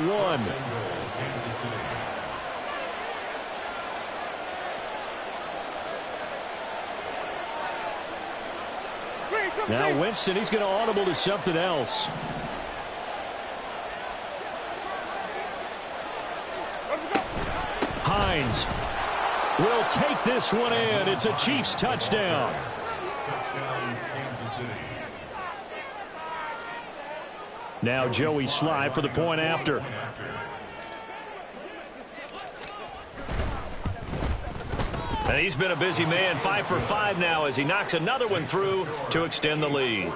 Now Winston, he's going to audible to something else. Hines will take this one in. It's a Chiefs touchdown. Now Joey Sly for the point after. And he's been a busy man, 5 for 5 now as he knocks another one through to extend the lead.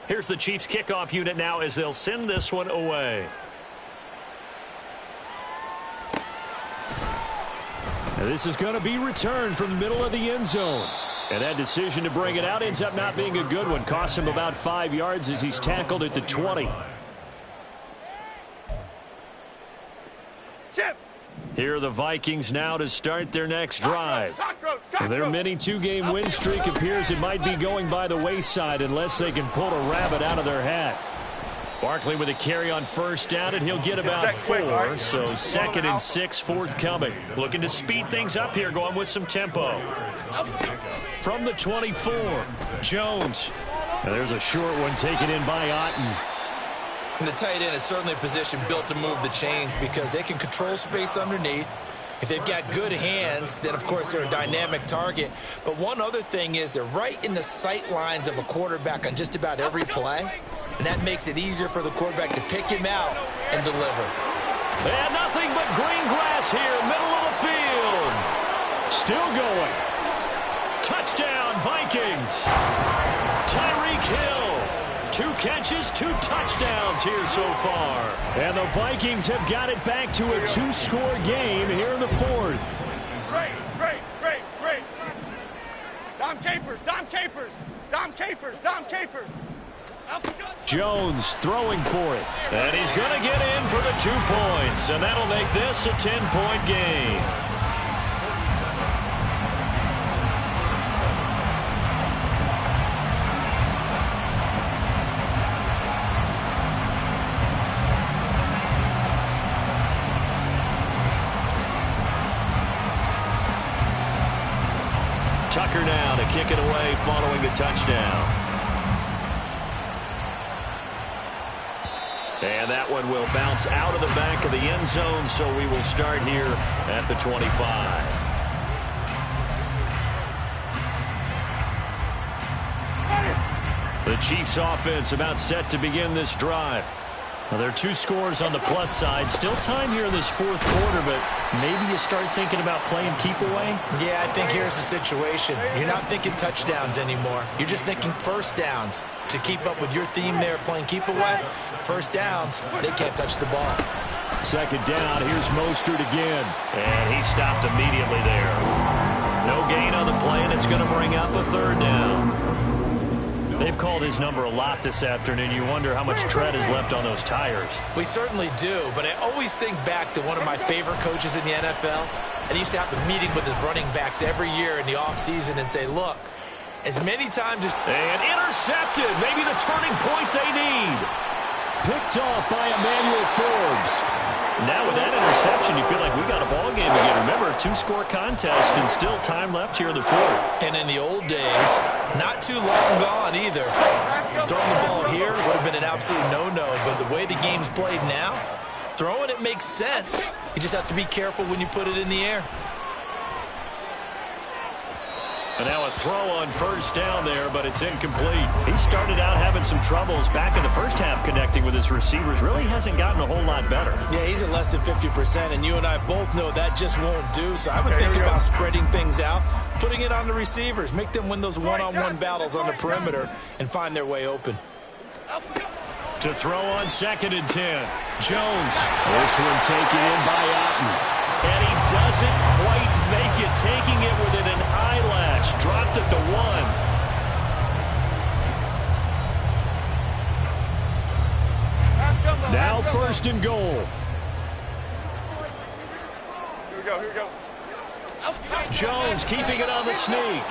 Here's the Chiefs kickoff unit now as they'll send this one away. And this is going to be returned from the middle of the end zone. And that decision to bring it out ends up not being a good one. Cost him about 5 yards as he's tackled at the 20. Chip. Here are the Vikings now to start their next drive. Their mini 2-game win streak appears it might be going by the wayside unless they can pull a rabbit out of their hat. Barkley with a carry on 1st down, and he'll get about 4. So 2nd and 6 forthcoming. Looking to speed things up here, going with some tempo. From the 24, Jones. And there's a short one taken in by Otten. And the tight end is certainly a position built to move the chains because they can control space underneath. If they've got good hands, then, of course, they're a dynamic target. But one other thing is they're right in the sight lines of a quarterback on just about every play, and that makes it easier for the quarterback to pick him out and deliver. And nothing but green grass here, middle of the field. Still going. Touchdown, Vikings. Tyreek Hill. 2 catches, 2 touchdowns here so far. And the Vikings have got it back to a 2-score game here in the 4th. Great. Dom Capers. Jones throwing for it. And he's going to get in for the 2 points. And that'll make this a 10-point game. Tucker now to kick it away following the touchdown. And that one will bounce out of the back of the end zone, so we will start here at the 25. The Chiefs offense about set to begin this drive. Well, there are 2 scores on the plus side. Still time here in this 4th quarter, but maybe you start thinking about playing keep away? Yeah, I think here's the situation. You're not thinking touchdowns anymore. You're just thinking first downs. To keep up with your theme there, playing keep away, first downs, they can't touch the ball. 2nd down, here's Mostert again. And he stopped immediately there. No gain on the play, and it's going to bring up a 3rd down. They've called his number a lot this afternoon. You wonder how much tread is left on those tires. We certainly do, but I always think back to one of my favorite coaches in the NFL. And he used to have a meeting with his running backs every year in the offseason and say, look, as many times as... And intercepted. Maybe the turning point they need. Picked off by Emmanuel Forbes. Now with that interception, you feel like we got a ball game again. Remember, a 2-score contest and still time left here in the 4th. And in the old days, not too long gone either. Throwing the ball here would have been an absolute no-no, but the way the game's played now, throwing it makes sense. You just have to be careful when you put it in the air. And now a throw on 1st down there, but it's incomplete. He started out having some troubles back in the first half connecting with his receivers. Really hasn't gotten a whole lot better. Yeah, he's at less than 50%, and you and I both know that just won't do. So I would think about spreading things out, putting it on the receivers, make them win those one-on-one battles on the perimeter and find their way open. To throw on 2nd and 10. Jones. This one taken in by Otten. And he doesn't quite make it, taking it within an eyelash. Dropped it to 1. Now 1st and goal. Here we go. Jones keeping it on the sneak.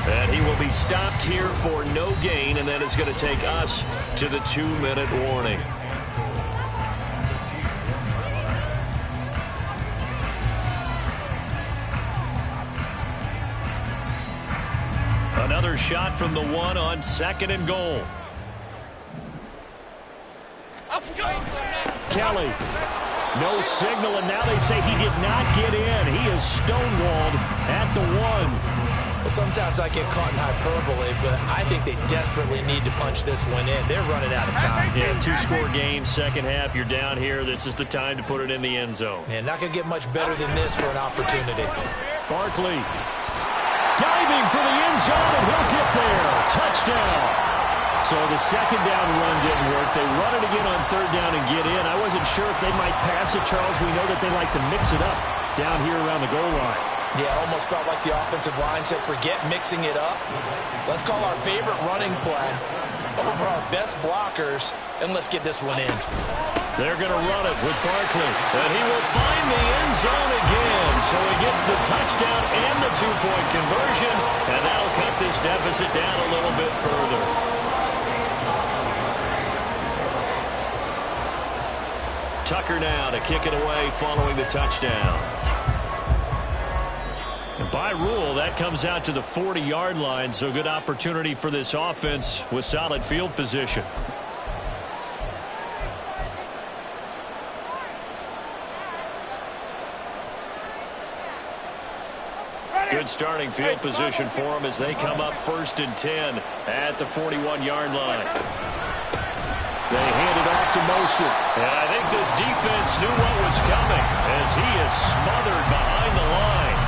And he will be stopped here for no gain, and that is going to take us to the 2-minute warning. Another shot from the 1 on 2nd and goal. Kelly. No signal, and now they say he did not get in. He is stonewalled at the 1. Sometimes I get caught in hyperbole, but I think they desperately need to punch this one in. They're running out of time. Yeah, 2-score game, 2nd half. You're down here. This is the time to put it in the end zone. Man, not going to get much better than this for an opportunity. Barkley. Diving for the end zone, and he'll get there. Touchdown. So the 2nd down run didn't work. They run it again on 3rd down and get in. I wasn't sure if they might pass it, Charles. We know that they like to mix it up down here around the goal line. Yeah, it almost felt like the offensive line said, forget mixing it up. Let's call our favorite running play over our best blockers, and let's get this one in. They're going to run it with Barkley, and he will find the end zone again. So he gets the touchdown and the 2-point conversion, and that'll cut this deficit down a little bit further. Tucker now to kick it away following the touchdown. And by rule, that comes out to the 40-yard line, so good opportunity for this offense with solid field position. Good starting field position for them as they come up 1st and 10 at the 41-yard line. They hand it off to Mostert. And I think this defense knew what was coming as he is smothered behind the line.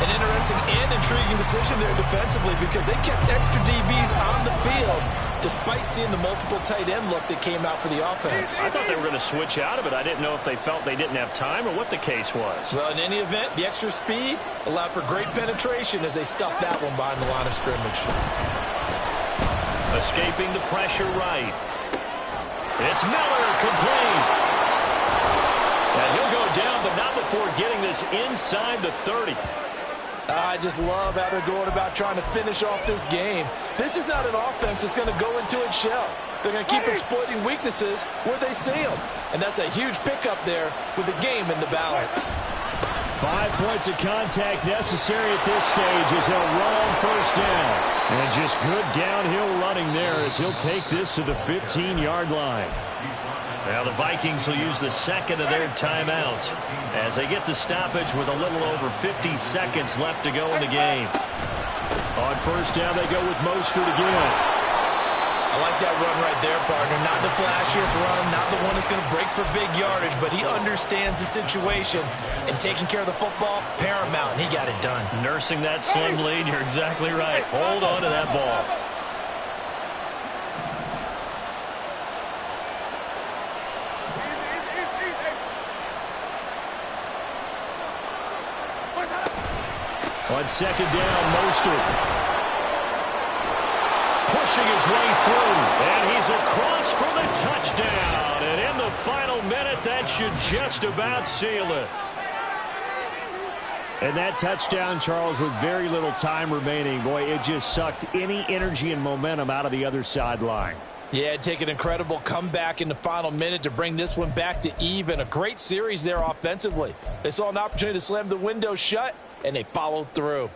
An interesting and intriguing decision there defensively because they kept extra DBs on the field despite seeing the multiple tight end look that came out for the offense. I thought they were going to switch out of it. I didn't know if they felt they didn't have time or what the case was. Well, in any event, the extra speed allowed for great penetration as they stuffed that one behind the line of scrimmage. Escaping the pressure right. It's Miller, complete. And he'll go down, but not before getting this inside the 30. I just love how they're going about trying to finish off this game. This is not an offense that's going to go into its shell. They're going to keep exploiting weaknesses where they see them. And that's a huge pickup there with the game in the balance. 5 points of contact necessary at this stage as he'll run on first down. And just good downhill running there as he'll take this to the 15-yard line. Now the Vikings will use the second of their timeouts as they get the stoppage with a little over 50 seconds left to go in the game. On first down, they go with Mostert again. I like that run right there, partner. Not the flashiest run, not the one that's going to break for big yardage, but he understands the situation, and taking care of the football, paramount, and he got it done. Nursing that slim lead, you're exactly right. Hold on to that ball. On second down, Mostert pushing his way through, and he's across for the touchdown. And in the final minute, that should just about seal it. And that touchdown, Charles, with very little time remaining, boy, it just sucked any energy and momentum out of the other sideline. Yeah, take an incredible comeback in the final minute to bring this one back to even. A great series there offensively. They saw an opportunity to slam the window shut, and they followed through.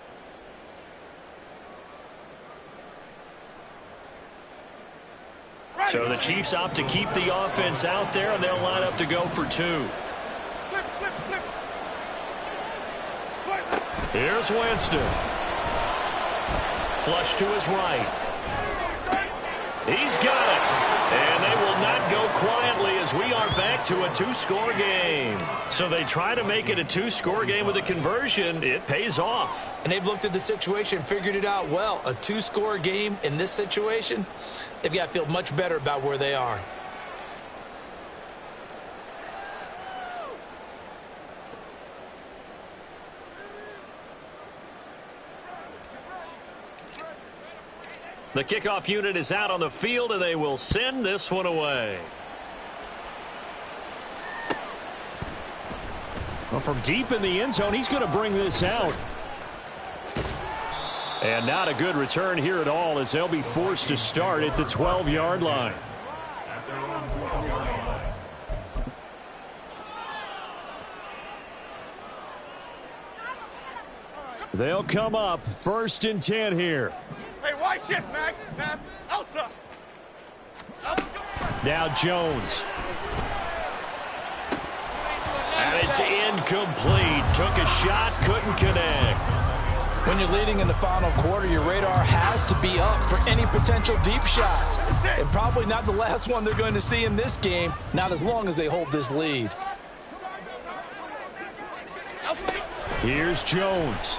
So the Chiefs opt to keep the offense out there, and they'll line up to go for two. Here's Winston. Flush to his right. He's got it. And they will not go quietly as we are back to a two-score game. So they try to make it a two-score game with a conversion. It pays off. And they've looked at the situation, figured it out well. A two-score game in this situation, they've got to feel much better about where they are. The kickoff unit is out on the field, and they will send this one away. Well, from deep in the end zone, he's going to bring this out. And not a good return here at all as they'll be forced to start at the 12-yard line. They'll come up 1st and 10 here. Hey, wide shift, man. Outside. Now Jones. And it's incomplete. Took a shot, couldn't connect. When you're leading in the final quarter, your radar has to be up for any potential deep shots. And probably not the last one they're going to see in this game, not as long as they hold this lead. Here's Jones.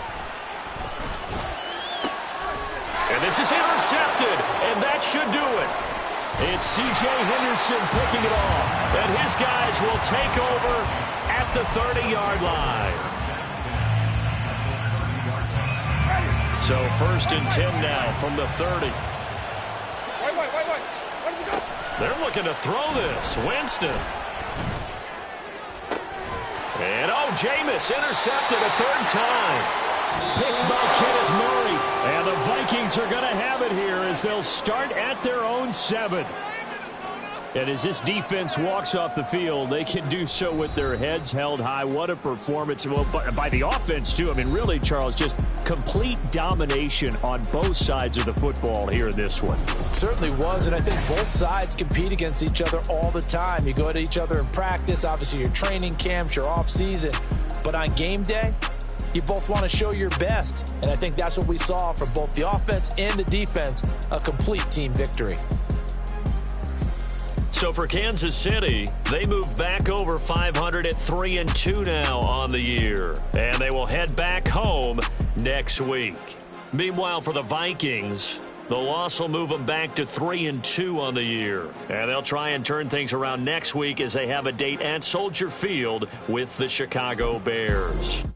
And this is intercepted, and that should do it. It's C.J. Henderson picking it off, and his guys will take over at the 30-yard line. So 1st and 10 now from the 30. They're looking to throw this. Winston. And, Jameis intercepted a 3rd time. Picked by Kenneth Murray. And the Vikings are going to have it here as they'll start at their own 7. And as this defense walks off the field, they can do so with their heads held high. What a performance. Well, by the offense, too. I mean, really, Charles, just complete domination on both sides of the football here in this one. Certainly was, and I think both sides compete against each other all the time. You go to each other in practice, obviously your training camps, your off-season. But on game day, you both want to show your best. And I think that's what we saw from both the offense and the defense, a complete team victory. So for Kansas City, they move back over 500 at 3-2 now on the year. And they will head back home next week. Meanwhile, for the Vikings, the loss will move them back to 3-2 on the year. And they'll try and turn things around next week as they have a date at Soldier Field with the Chicago Bears.